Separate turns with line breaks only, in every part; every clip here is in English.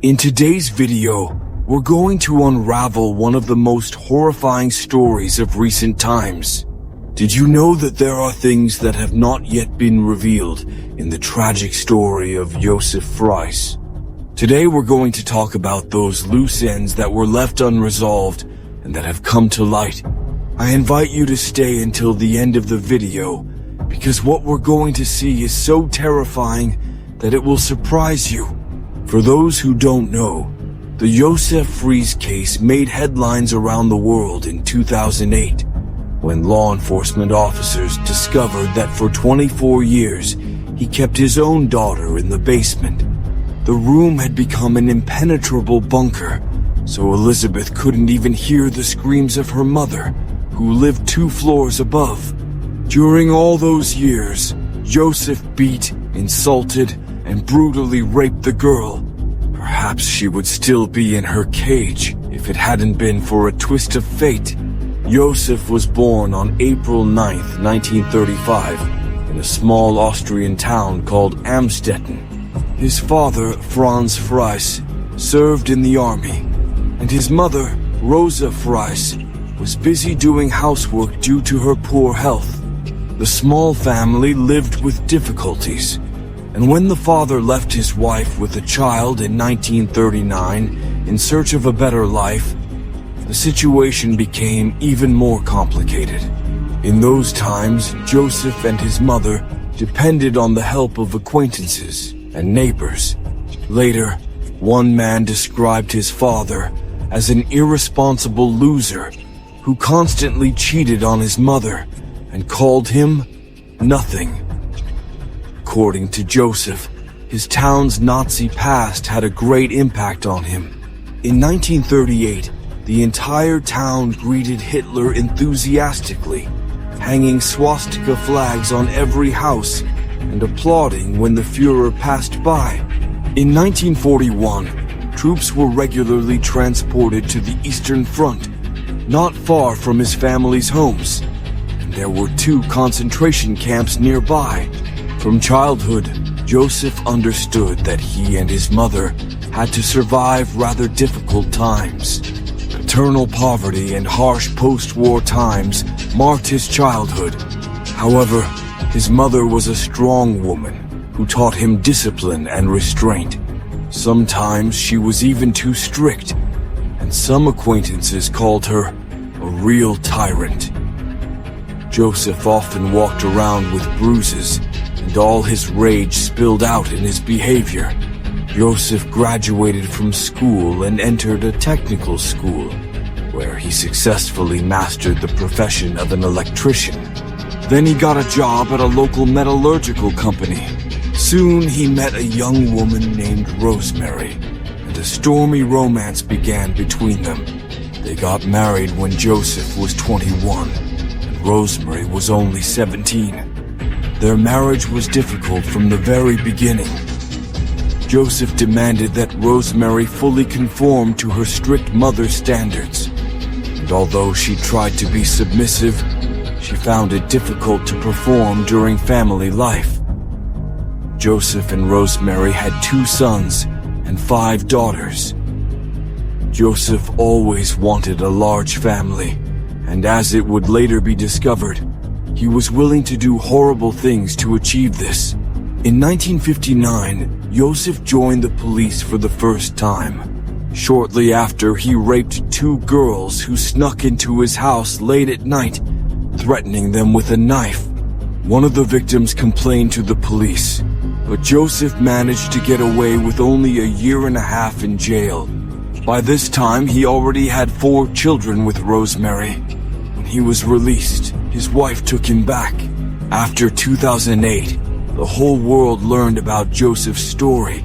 In today's video, we're going to unravel one of the most horrifying stories of recent times. Did you know that there are things that have not yet been revealed in the tragic story of Josef Friezl? Today we're going to talk about those loose ends that were left unresolved and that have come to light. I invite you to stay until the end of the video because what we're going to see is so terrifying that it will surprise you. For those who don't know, the Josef Friezl case made headlines around the world in 2008 when law enforcement officers discovered that for 24 years he kept his own daughter in the basement. The room had become an impenetrable bunker, so Elizabeth couldn't even hear the screams of her mother, who lived 2 floors above. During all those years, Josef beat, insulted, and brutally raped the girl. Perhaps she would still be in her cage if it hadn't been for a twist of fate. Josef was born on April 9th, 1935, in a small Austrian town called Amstetten. His father, Franz Friezl, served in the army, and his mother, Rosa Friezl, was busy doing housework due to her poor health. The small family lived with difficulties, and when the father left his wife with a child in 1939 in search of a better life, the situation became even more complicated. In those times, Josef and his mother depended on the help of acquaintances and neighbors. Later, one man described his father as an irresponsible loser who constantly cheated on his mother and called him nothing. According to Josef, his town's Nazi past had a great impact on him. In 1938, the entire town greeted Hitler enthusiastically, hanging swastika flags on every house and applauding when the Führer passed by. In 1941, troops were regularly transported to the Eastern Front, not far from his family's homes, and there were 2 concentration camps nearby. From childhood, Josef understood that he and his mother had to survive rather difficult times. Paternal poverty and harsh post-war times marked his childhood. However, his mother was a strong woman who taught him discipline and restraint. Sometimes she was even too strict, and some acquaintances called her a real tyrant. Josef often walked around with bruises, and all his rage spilled out in his behavior. Josef graduated from school and entered a technical school, where he successfully mastered the profession of an electrician. Then he got a job at a local metallurgical company. Soon he met a young woman named Rosemary, and a stormy romance began between them. They got married when Josef was 21, and Rosemary was only 17. Their marriage was difficult from the very beginning. Josef demanded that Rosemary fully conform to her strict mother's standards, and although she tried to be submissive, she found it difficult to perform during family life. Josef and Rosemary had 2 sons and 5 daughters. Josef always wanted a large family, and as it would later be discovered, he was willing to do horrible things to achieve this. In 1959, Josef joined the police for the first time. Shortly after, he raped 2 girls who snuck into his house late at night, threatening them with a knife. One of the victims complained to the police, but Josef managed to get away with only a 1.5 years in jail. By this time, he already had 4 children with Rosemary. When he was released, his wife took him back. After 2008, the whole world learned about Josef's story,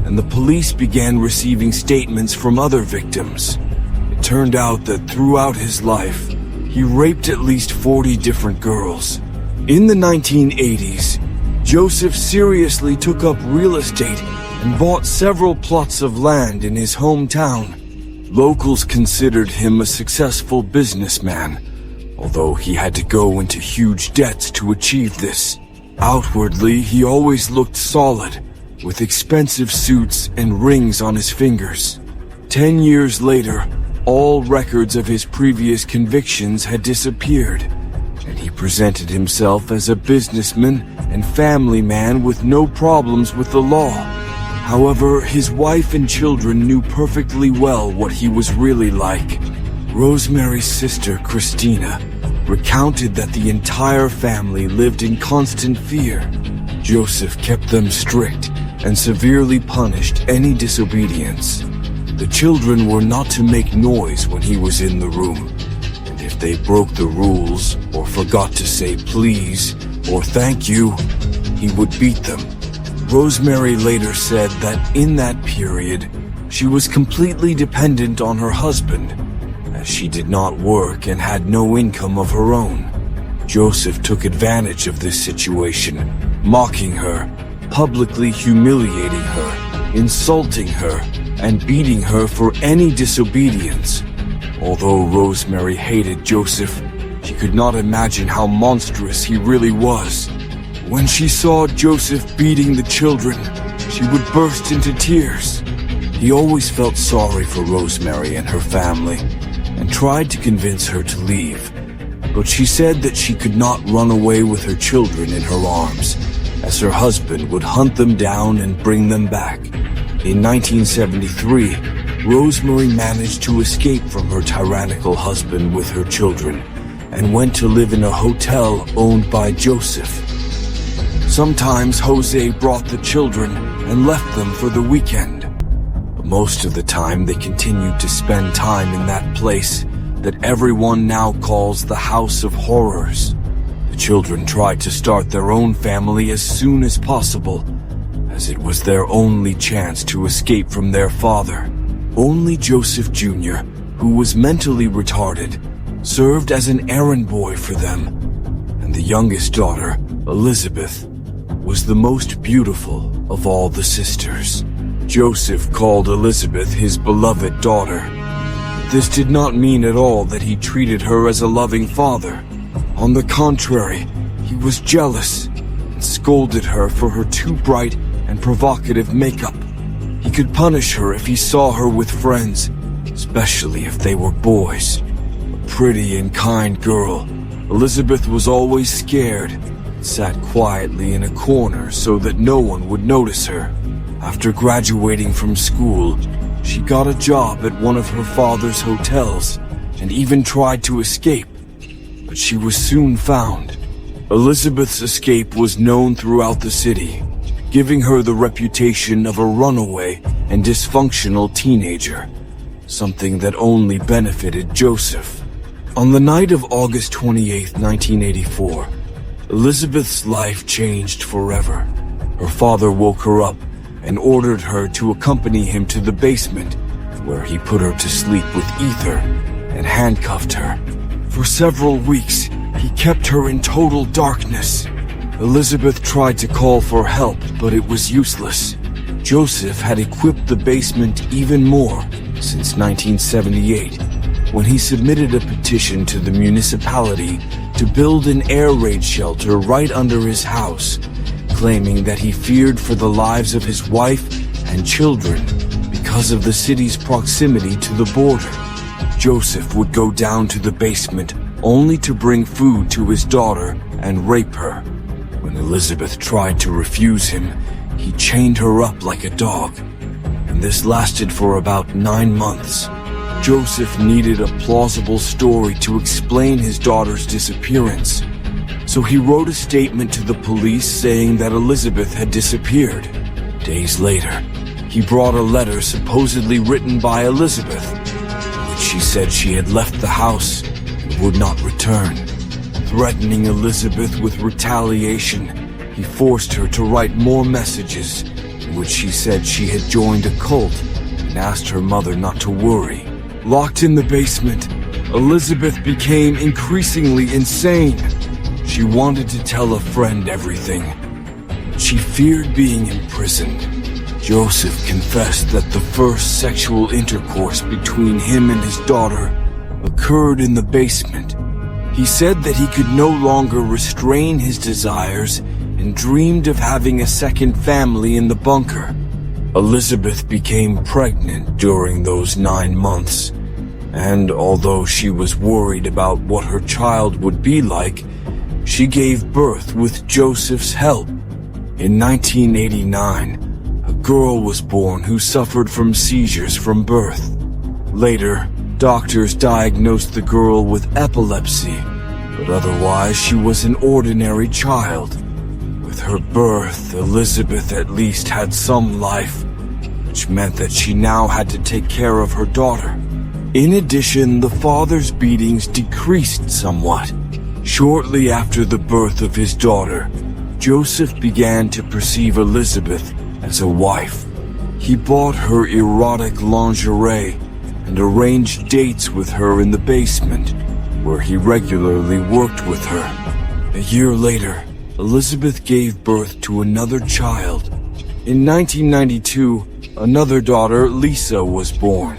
and the police began receiving statements from other victims. It turned out that throughout his life, he raped at least 40 different girls. In the 1980s, Josef seriously took up real estate and bought several plots of land in his hometown. Locals considered him a successful businessman, although he had to go into huge debts to achieve this. Outwardly, he always looked solid, with expensive suits and rings on his fingers. 10 years later, all records of his previous convictions had disappeared, and he presented himself as a businessman and family man with no problems with the law. However, his wife and children knew perfectly well what he was really like. Rosemary's sister, Christina, recounted that the entire family lived in constant fear. Josef kept them strict and severely punished any disobedience. The children were not to make noise when he was in the room, and if they broke the rules or forgot to say please or thank you, he would beat them. Rosemary later said that in that period, she was completely dependent on her husband, as she did not work and had no income of her own. Josef took advantage of this situation, mocking her, publicly humiliating her, insulting her, and beating her for any disobedience. Although Rosemary hated Josef, she could not imagine how monstrous he really was. When she saw Josef beating the children, she would burst into tears. He always felt sorry for Rosemary and her family, and tried to convince her to leave. But she said that she could not run away with her children in her arms, as her husband would hunt them down and bring them back. In 1973, Rosemary managed to escape from her tyrannical husband with her children and went to live in a hotel owned by Josef. Sometimes Jose brought the children and left them for the weekend. But most of the time they continued to spend time in that place that everyone now calls the House of Horrors. The children tried to start their own family as soon as possible, as it was their only chance to escape from their father. Only Joseph Jr., who was mentally retarded, served as an errand boy for them, and the youngest daughter, Elizabeth, was the most beautiful of all the sisters. Josef called Elizabeth his beloved daughter. This did not mean at all that he treated her as a loving father. On the contrary, he was jealous and scolded her for her too bright and provocative makeup. He could punish her if he saw her with friends, especially if they were boys. A pretty and kind girl, Elizabeth was always scared and sat quietly in a corner so that no one would notice her. After graduating from school, she got a job at one of her father's hotels and even tried to escape, but she was soon found. Elizabeth's escape was known throughout the city, giving her the reputation of a runaway and dysfunctional teenager, something that only benefited Josef. On the night of August 28, 1984, Elizabeth's life changed forever. Her father woke her up and ordered her to accompany him to the basement, where he put her to sleep with ether and handcuffed her. For several weeks, he kept her in total darkness. Elizabeth tried to call for help, but it was useless. Josef had equipped the basement even more since 1978, when he submitted a petition to the municipality to build an air raid shelter right under his house, claiming that he feared for the lives of his wife and children because of the city's proximity to the border. Josef would go down to the basement only to bring food to his daughter and rape her. When Elizabeth tried to refuse him, he chained her up like a dog, and this lasted for about 9 months. Josef needed a plausible story to explain his daughter's disappearance, so he wrote a statement to the police saying that Elizabeth had disappeared. Days later, he brought a letter supposedly written by Elizabeth, in which she said she had left the house and would not return. Threatening Elizabeth with retaliation, he forced her to write more messages in which she said she had joined a cult and asked her mother not to worry. Locked in the basement, Elizabeth became increasingly insane. She wanted to tell a friend everything, but she feared being imprisoned. Josef confessed that the first sexual intercourse between him and his daughter occurred in the basement. He said that he could no longer restrain his desires and dreamed of having a second family in the bunker. Elizabeth became pregnant during those 9 months, and although she was worried about what her child would be like, she gave birth with Josef's help. In 1989, a girl was born who suffered from seizures from birth. Later, doctors diagnosed the girl with epilepsy, but otherwise she was an ordinary child. With her birth, Elizabeth at least had some life, which meant that she now had to take care of her daughter. In addition, the father's beatings decreased somewhat. Shortly after the birth of his daughter, Josef began to perceive Elizabeth as a wife. He bought her erotic lingerie and arranged dates with her in the basement, where he regularly worked with her. A year later, Elizabeth gave birth to another child. In 1992, another daughter, Lisa, was born.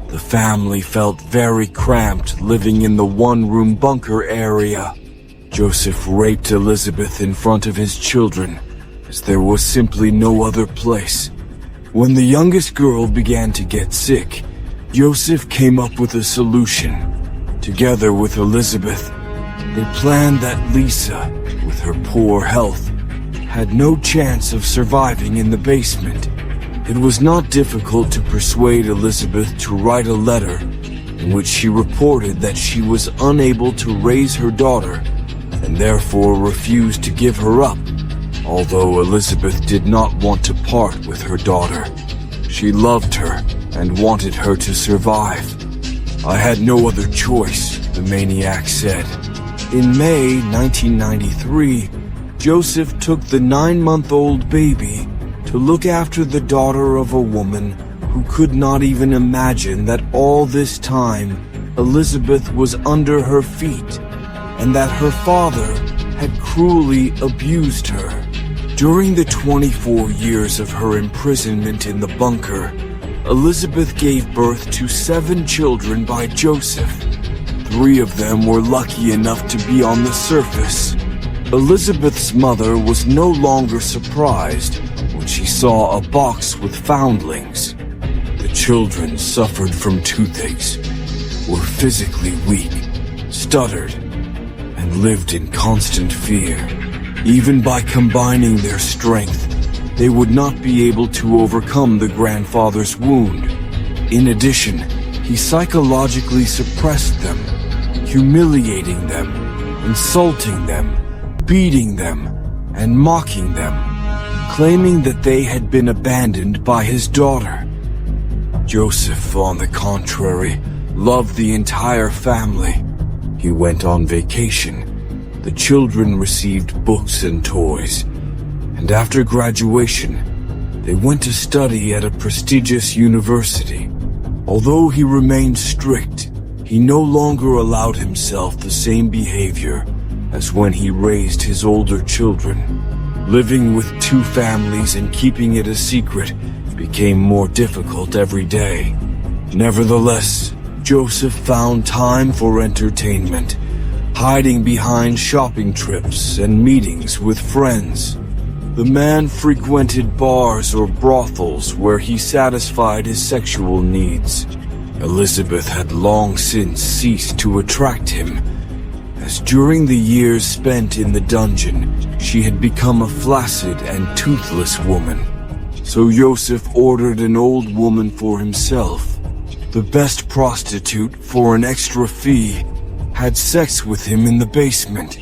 The family felt very cramped living in the one-room bunker area. Josef raped Elizabeth in front of his children, as there was simply no other place. When the youngest girl began to get sick, Josef came up with a solution. Together with Elizabeth, they planned that Lisa, with her poor health, had no chance of surviving in the basement. It was not difficult to persuade Elizabeth to write a letter in which she reported that she was unable to raise her daughter and therefore refused to give her up, although Elizabeth did not want to part with her daughter. She loved her and wanted her to survive. "I had no other choice," the maniac said. In May 1993, Josef took the 9-month-old baby to look after the daughter of a woman who could not even imagine that all this time Elizabeth was under her feet and that her father had cruelly abused her. During the 24 years of her imprisonment in the bunker, Elizabeth gave birth to 7 children by Josef. 3 of them were lucky enough to be on the surface. Elizabeth's mother was no longer surprised when she saw a box with foundlings. The children suffered from toothaches, were physically weak, stuttered, and lived in constant fear. Even by combining their strength, they would not be able to overcome the grandfather's wound. In addition, he psychologically suppressed them, humiliating them, insulting them, beating them, and mocking them, claiming that they had been abandoned by his daughter. Josef, on the contrary, loved the entire family. He went on vacation. The children received books and toys, and after graduation, they went to study at a prestigious university. Although he remained strict, he no longer allowed himself the same behavior as when he raised his older children. Living with 2 families and keeping it a secret became more difficult every day. Nevertheless, Josef found time for entertainment, hiding behind shopping trips and meetings with friends. The man frequented bars or brothels where he satisfied his sexual needs. Elizabeth had long since ceased to attract him, as during the years spent in the dungeon, she had become a flaccid and toothless woman. So Josef ordered an old woman for himself. The best prostitute, for an extra fee, had sex with him in the basement.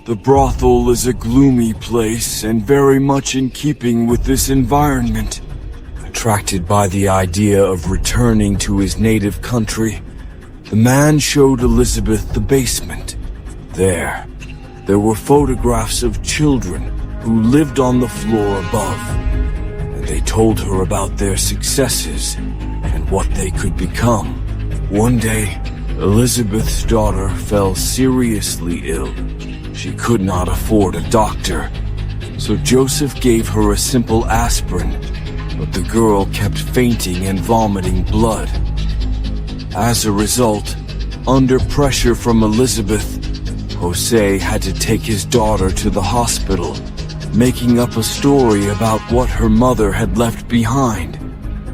The brothel is a gloomy place and very much in keeping with this environment. Attracted by the idea of returning to his native country, the man showed Elizabeth the basement. There were photographs of children who lived on the floor above, and they told her about their successes and what they could become. One day, Elizabeth's daughter fell seriously ill. She could not afford a doctor, so Josef gave her a simple aspirin, but the girl kept fainting and vomiting blood. As a result, under pressure from Elizabeth, Jose had to take his daughter to the hospital, making up a story about what her mother had left behind.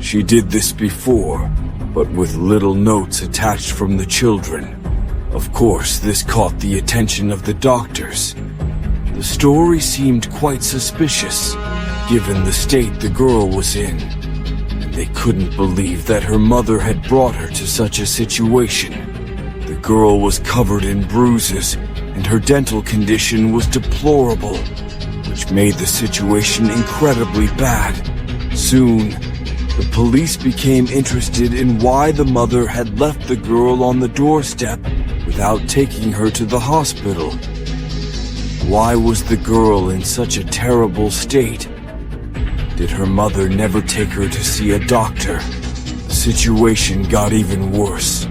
She did this before, but with little notes attached from the children. Of course, this caught the attention of the doctors. The story seemed quite suspicious, given the state the girl was in, and they couldn't believe that her mother had brought her to such a situation. The girl was covered in bruises, and her dental condition was deplorable, which made the situation incredibly bad. Soon, the police became interested in why the mother had left the girl on the doorstep without taking her to the hospital. Why was the girl in such a terrible state? Did her mother never take her to see a doctor? The situation got even worse.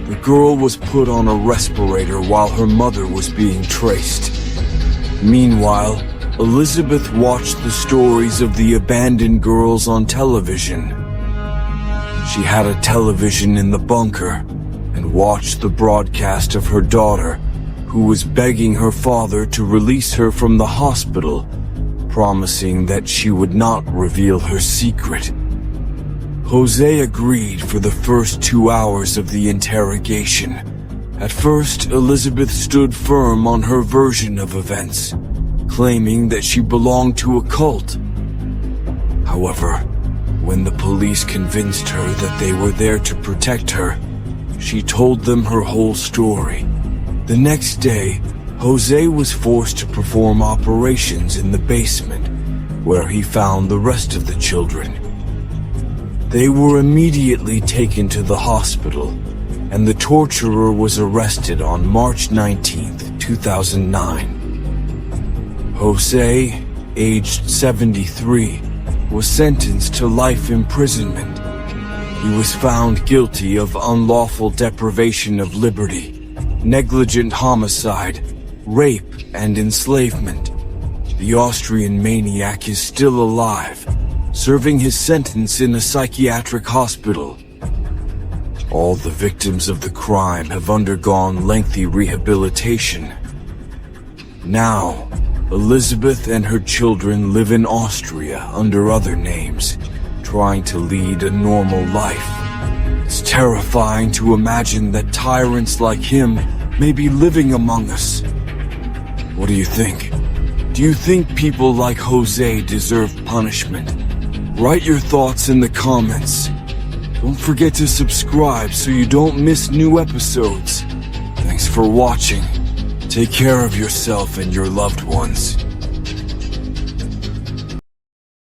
The girl was put on a respirator while her mother was being traced. Meanwhile, Elizabeth watched the stories of the abandoned girls on television. She had a television in the bunker and watched the broadcast of her daughter, who was begging her father to release her from the hospital, promising that she would not reveal her secret. Jose agreed for the first 2 hours of the interrogation. At first, Elizabeth stood firm on her version of events, claiming that she belonged to a cult. However, when the police convinced her that they were there to protect her, she told them her whole story. The next day, Jose was forced to perform operations in the basement, where he found the rest of the children. They were immediately taken to the hospital, and the torturer was arrested on March 19, 2009. Jose, aged 73, was sentenced to life imprisonment. He was found guilty of unlawful deprivation of liberty, negligent homicide, rape, and enslavement. The Austrian maniac is still alive, serving his sentence in a psychiatric hospital. All the victims of the crime have undergone lengthy rehabilitation. Now, Elizabeth and her children live in Austria under other names, trying to lead a normal life. It's terrifying to imagine that tyrants like him may be living among us. What do you think? Do you think people like Jose deserve punishment? Write your thoughts in the comments. Don't forget to subscribe so you don't miss new episodes. Thanks for watching. Take care of yourself and your loved ones.